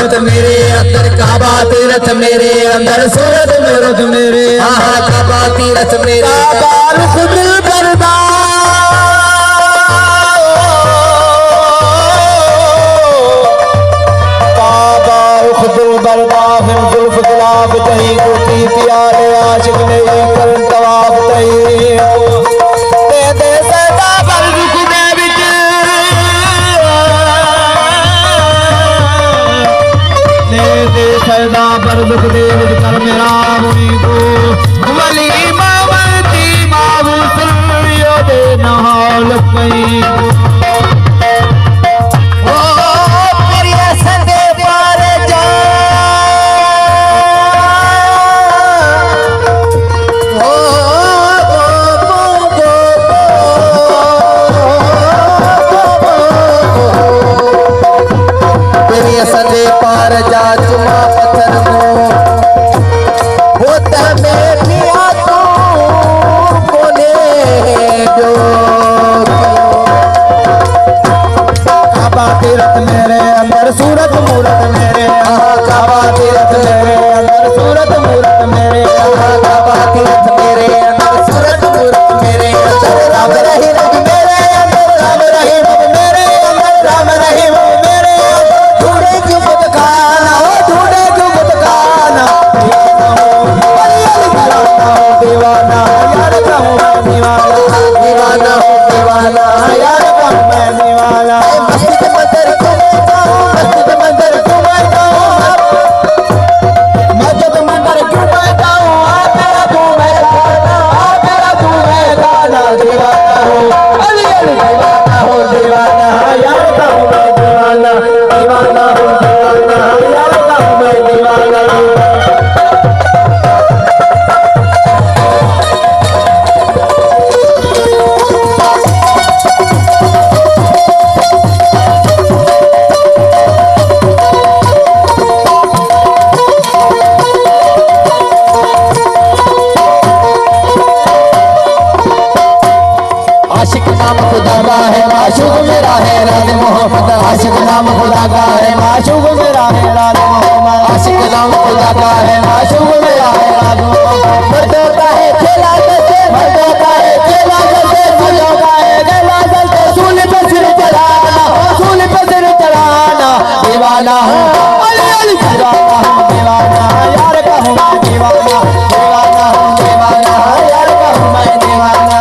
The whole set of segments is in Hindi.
मूरत मेरे अंदर, काबा तीरथ मेरे अंदर, सूरत मूरत मेरे अंदर, काबा तीरथ मेरे काबा रुख दिल बरदा, काबा रुख दिल बरदा, फिर जुल्फ गुलाब तही गोती प्यारे आशिक मेरे करन तवाब तही दे दे सदा पर रुख दे विच दे सदा पर रुख दे विच कर मेरा मुनी को वली मावती मावू सुनियो दे नाल कई सदे पार जा चुमा पत्थर होता में पिया तू कोने जो काबा तीरथ मेरे अंदर, सूरत मूरत मेरे काबा तीरथ मेरे अंदर, सूरत मूरत मेरे काबा तीरथ मेरे अंदर, सूरत मूरत मेरे अंदर, राम रही रब मेरे अंदर, राम रही रब मेरे अंदर, राम रही रब मेरे ढूंढे क्यों बुत खाना हो, ढूंढे क्यों बुत खाना, दीवाना यार कहूँ मैं दीवाना, दीवाना हो दीवाना यार कहूँ मैं दीवाना, मस्जिद मंदिर घूमे जाऊँ, मस्जिद मंदिर घूमे जाऊँ, मस्जिद मंदिर घूमे जाऊँ, तेरा घूमे गाना, तेरा घूमे गाना, दीवाना हो अली अली, दीवाना हो दीवाना यार कहूँ मैं दीवाना, दीवाना हो दीवाना यार कहूँ मैं दीवाना। आशिक नाम खुदा का है, माशूक मेरा है राज मोहम्मद, आशिक नाम खुदा का है, माशूक मेरा है राज मोहम्मद, आशिक नाम खुदा का है, माशूक मेरा है राज मोहम्मद, मर्द होता है खेला करते, मर्द होता है खेला करते, मर्द होता है खेला करते, सूली पे सिर चढ़ाना, सूली पे सिर चढ़ाना, दीवाना हूँ अली अली, दीवाना हूँ दीवाना यार कहूँ मैं दीवाना, दीवाना हूँ दीवाना यार कहूँ मैं दीवाना।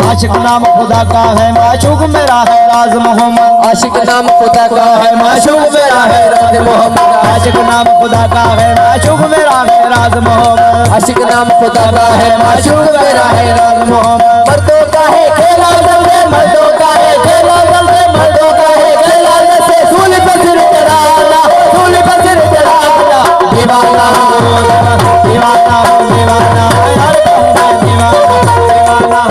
आशिक नाम खुदा का है, माशूक मेरा है राज मोहम्मद, आशिक नाम खुदा का है, माशूक मेरा है राज मोहम्मद, आशिक नाम खुदा का है, माशूक मेरा है राज मोहम्मद, आशिक नाम खुदा का है, माशूक मेरा है राज मोहम्मद।